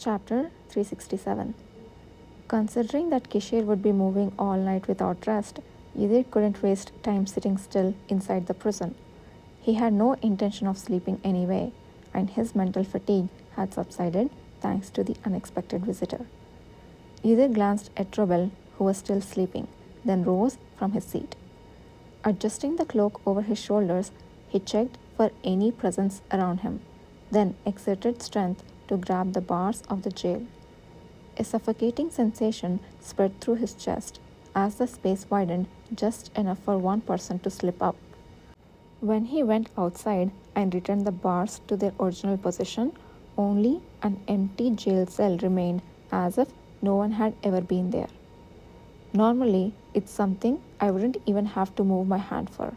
Chapter 367. Considering that Kishir would be moving all night without rest, Yidhir couldn't waste time sitting still inside the prison. He had no intention of sleeping anyway, and his mental fatigue had subsided thanks to the unexpected visitor. Yidhir glanced at Robel, who was still sleeping, then rose from his seat. Adjusting the cloak over his shoulders, he checked for any presence around him, then exerted strength to grab the bars of the jail. A suffocating sensation spread through his chest as the space widened just enough for one person to slip up. When he went outside and returned the bars to their original position, only an empty jail cell remained, as if no one had ever been there. Normally, it's something I wouldn't even have to move my hand for.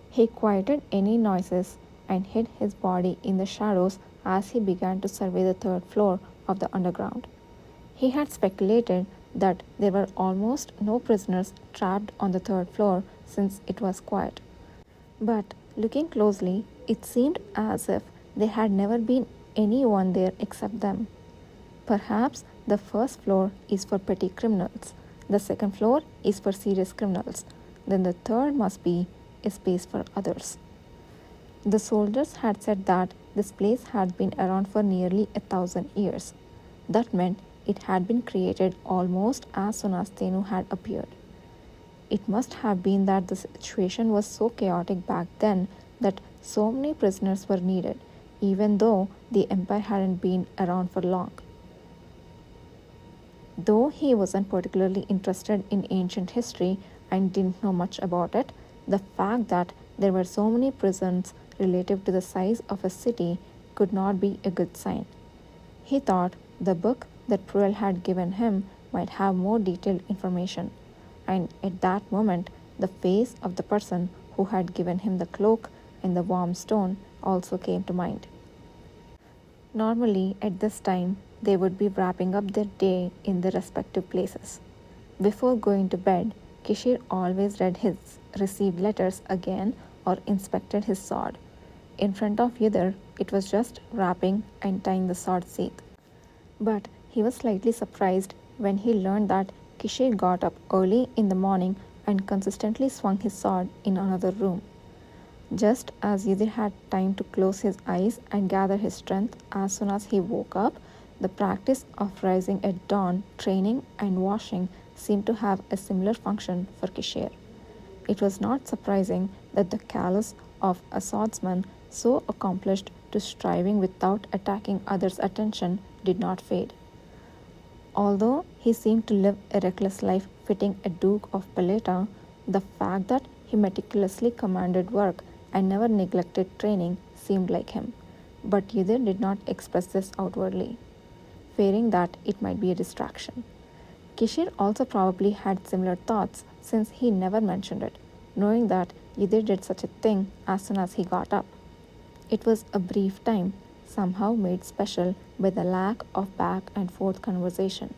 He quieted any noises and hid his body in the shadows as he began to survey the third floor of the underground. He had speculated that there were almost no prisoners trapped on the third floor since it was quiet. But looking closely, it seemed as if there had never been anyone there except them. Perhaps the first floor is for petty criminals, the second floor is for serious criminals, then the third must be a space for others. The soldiers had said that this place had been around for nearly 1,000 years. That meant it had been created almost as soon as Tenu had appeared. It must have been that the situation was so chaotic back then that so many prisoners were needed, even though the empire hadn't been around for long. Though he wasn't particularly interested in ancient history and didn't know much about it, the fact that there were so many prisons relative to the size of a city could not be a good sign. He thought the book that Pruel had given him might have more detailed information, and at that moment the face of the person who had given him the cloak and the warm stone also came to mind. Normally, at this time, they would be wrapping up their day in their respective places. Before going to bed, Kishir always read his received letters again or inspected his sword. In front of Yidhir, it was just wrapping and tying the sword sheath. But he was slightly surprised when he learned that Kishir got up early in the morning and consistently swung his sword in another room. Just as Yidhir had time to close his eyes and gather his strength as soon as he woke up, the practice of rising at dawn, training, and washing seemed to have a similar function for Kishir. It was not surprising that the callous of a swordsman so accomplished to striving without attacking others' attention did not fade. Although he seemed to live a reckless life fitting a Duke of Paleta, the fact that he meticulously commanded work and never neglected training seemed like him. But Yidhir did not express this outwardly, fearing that it might be a distraction. Kishir also probably had similar thoughts since he never mentioned it, knowing that Yidhir did such a thing as soon as he got up. It was a brief time, somehow made special by the lack of back and forth conversation.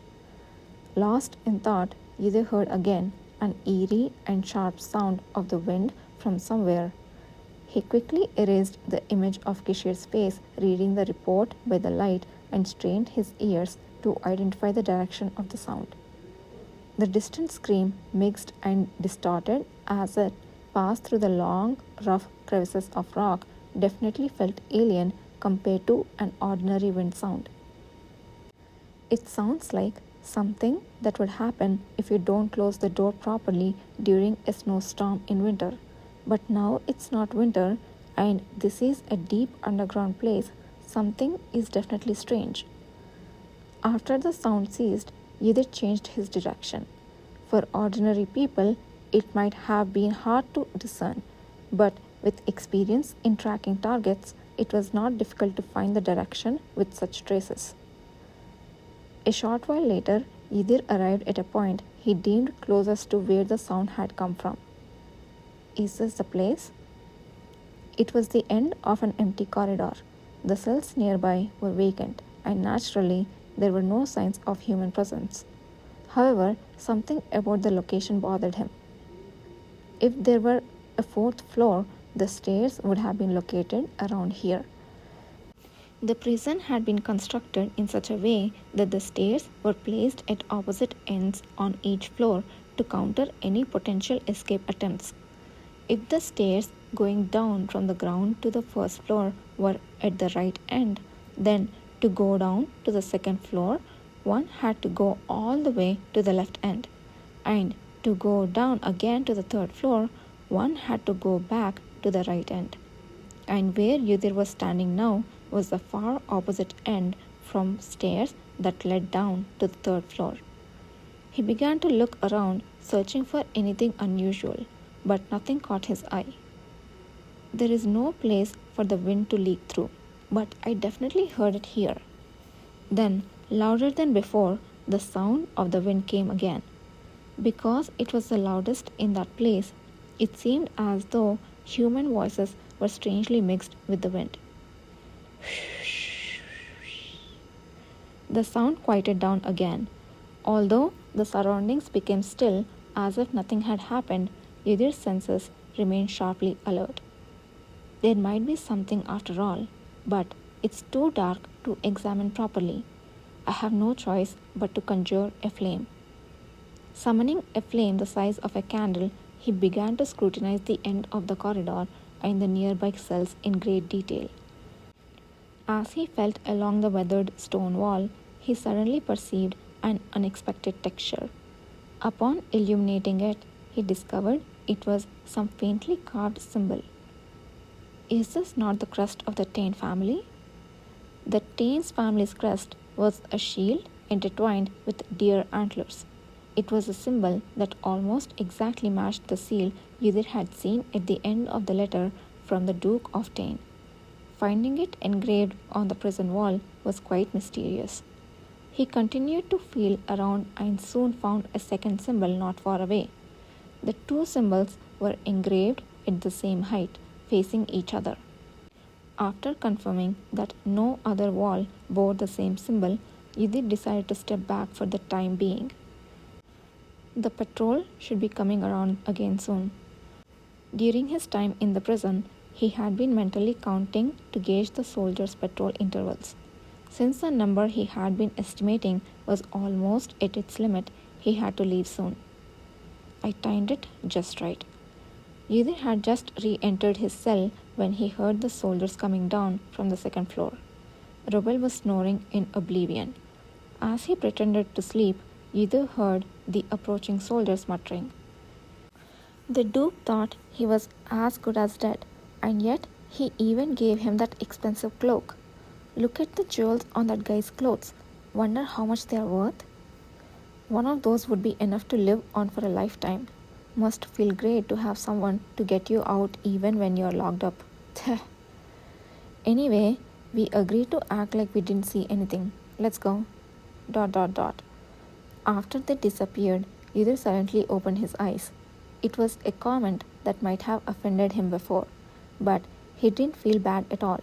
Lost in thought, Yidhir heard again an eerie and sharp sound of the wind from somewhere. He quickly erased the image of Kishir's face reading the report by the light and strained his ears to identify the direction of the sound. The distant scream mixed and distorted as it passed through the long, rough crevices of rock definitely felt alien compared to an ordinary wind sound. It sounds like something that would happen if you don't close the door properly during a snowstorm in winter. But now it's not winter and this is a deep underground place. Something is definitely strange. After the sound ceased, Yidhir changed his direction. For ordinary people, it might have been hard to discern, but with experience in tracking targets, it was not difficult to find the direction with such traces. A short while later, Yidhir arrived at a point he deemed closest to where the sound had come from. Is this the place? It was the end of an empty corridor. The cells nearby were vacant, and naturally, there were no signs of human presence. However, something about the location bothered him. If there were a fourth floor, the stairs would have been located around here. The prison had been constructed in such a way that the stairs were placed at opposite ends on each floor to counter any potential escape attempts. If the stairs going down from the ground to the first floor were at the right end, then to go down to the second floor, one had to go all the way to the left end, and to go down again to the third floor, one had to go back to the right end. And where Yudhir was standing now was the far opposite end from stairs that led down to the third floor. He began to look around, searching for anything unusual, but nothing caught his eye. There is no place for the wind to leak through, but I definitely heard it here. Then, louder than before, the sound of the wind came again. Because it was the loudest in that place, it seemed as though human voices were strangely mixed with the wind. The sound quieted down again. Although the surroundings became still as if nothing had happened, Yudhir's senses remained sharply alert. There might be something after all, but it's too dark to examine properly. I have no choice but to conjure a flame. Summoning a flame the size of a candle, he began to scrutinize the end of the corridor and the nearby cells in great detail. As he felt along the weathered stone wall, he suddenly perceived an unexpected texture. Upon illuminating it, he discovered it was some faintly carved symbol. Is this not the crest of the Tain family? The Tain's family's crest was a shield intertwined with deer antlers. It was a symbol that almost exactly matched the seal Yudhir had seen at the end of the letter from the Duke of Tain. Finding it engraved on the prison wall was quite mysterious. He continued to feel around and soon found a second symbol not far away. The two symbols were engraved at the same height, facing each other. After confirming that no other wall bore the same symbol, Yudhir decided to step back for the time being. The patrol should be coming around again soon. During his time in the prison, he had been mentally counting to gauge the soldiers' patrol intervals. Since the number he had been estimating was almost at its limit, he had to leave soon. I timed it just right. Yudhir had just re-entered his cell when he heard the soldiers coming down from the second floor. Rubel was snoring in oblivion. As he pretended to sleep, Yudhir heard the approaching soldiers muttering. The Duke thought he was as good as dead, and yet he even gave him that expensive cloak. Look at the jewels on that guy's clothes. Wonder how much they are worth? One of those would be enough to live on for a lifetime. Must feel great to have someone to get you out even when you're locked up. Anyway, we agreed to act like we didn't see anything. Let's go. ... After they disappeared, Yudhir silently opened his eyes. It was a comment that might have offended him before, but he didn't feel bad at all.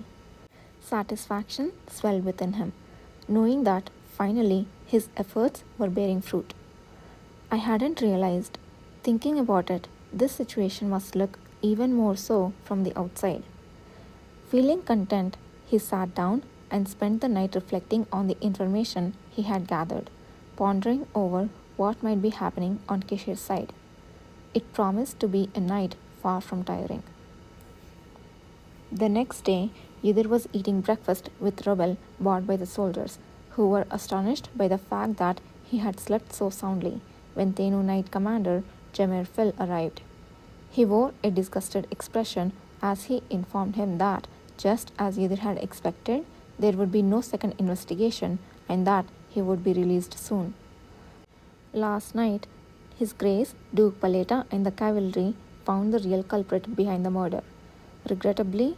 Satisfaction swelled within him, knowing that finally his efforts were bearing fruit. I hadn't realized. Thinking about it, this situation must look even more so from the outside. Feeling content, he sat down and spent the night reflecting on the information he had gathered, pondering over what might be happening on Kishir's side. It promised to be a night far from tiring. The next day, Yudhir was eating breakfast with Rubel bought by the soldiers, who were astonished by the fact that he had slept so soundly when Tenu Knight Commander Jamir Phil arrived. He wore a disgusted expression as he informed him that, just as Yudhir had expected, there would be no second investigation and that he would be released soon. Last night, His Grace Duke Paleta and the cavalry found the real culprit behind the murder. Regrettably,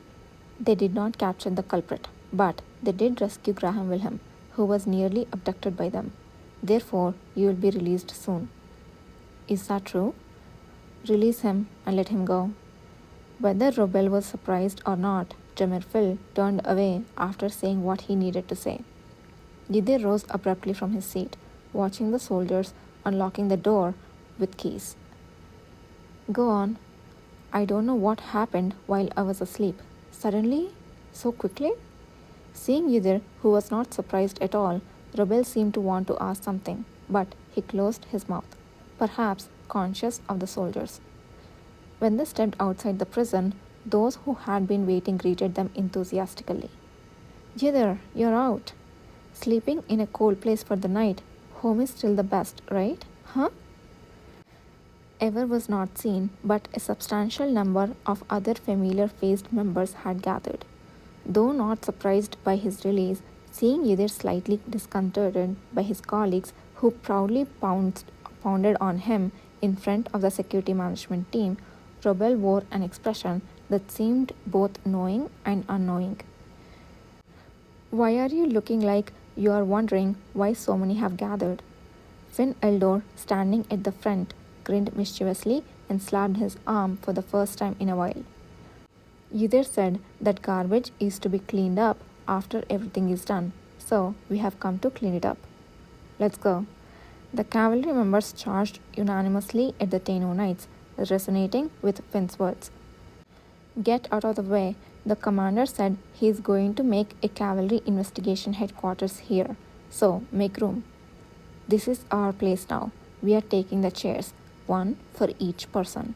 they did not capture the culprit, but they did rescue Graham Wilhelm, who was nearly abducted by them. Therefore, you will be released soon. Is that true? Release him and let him go. Whether Rubel was surprised or not, Jamir Phil turned away after saying what he needed to say. Yudhir rose abruptly from his seat, watching the soldiers unlocking the door with keys. Go on. I don't know what happened while I was asleep. Suddenly? So quickly? Seeing Yudir, who was not surprised at all, Rebel seemed to want to ask something, but he closed his mouth, perhaps conscious of the soldiers. When they stepped outside the prison, those who had been waiting greeted them enthusiastically. Yudir, you're out. Sleeping in a cold place for the night. Home is still the best, right? Huh? Ever was not seen, but a substantial number of other familiar faced members had gathered. Though not surprised by his release, seeing either slightly disconcerted by his colleagues who proudly pounded on him in front of the security management team, Robel wore an expression that seemed both knowing and unknowing. Why are you looking like you are wondering why so many have gathered? Finn Eldor, standing at the front, grinned mischievously and slapped his arm for the first time in a while. Yudir said that garbage is to be cleaned up after everything is done, so we have come to clean it up. Let's go. The cavalry members charged unanimously at the Tenno Knights, resonating with Finn's words. Get out of the way, the commander said he is going to make a cavalry investigation headquarters here, so make room. This is our place now. We are taking the chairs, one for each person.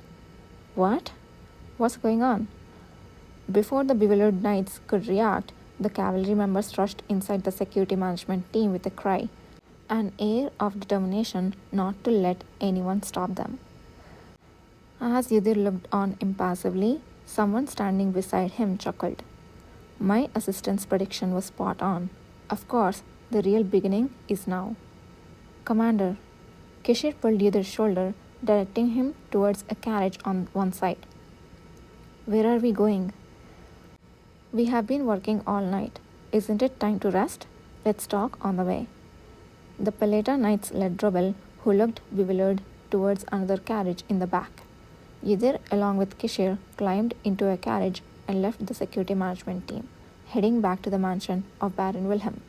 What? What's going on? Before the bewildered knights could react, the cavalry members rushed inside the security management team with a cry, an air of determination not to let anyone stop them. As Yudir looked on impassively, someone standing beside him chuckled. My assistant's prediction was spot on. Of course, the real beginning is now. Commander, Kishir pulled Yudir's shoulder, directing him towards a carriage on one side. Where are we going? We have been working all night. Isn't it time to rest? Let's talk on the way. The Peleta Knights led Robel, who looked bewildered, towards another carriage in the back. Yudir, along with Kishir, climbed into a carriage and left the security management team, heading back to the mansion of Baron Wilhelm.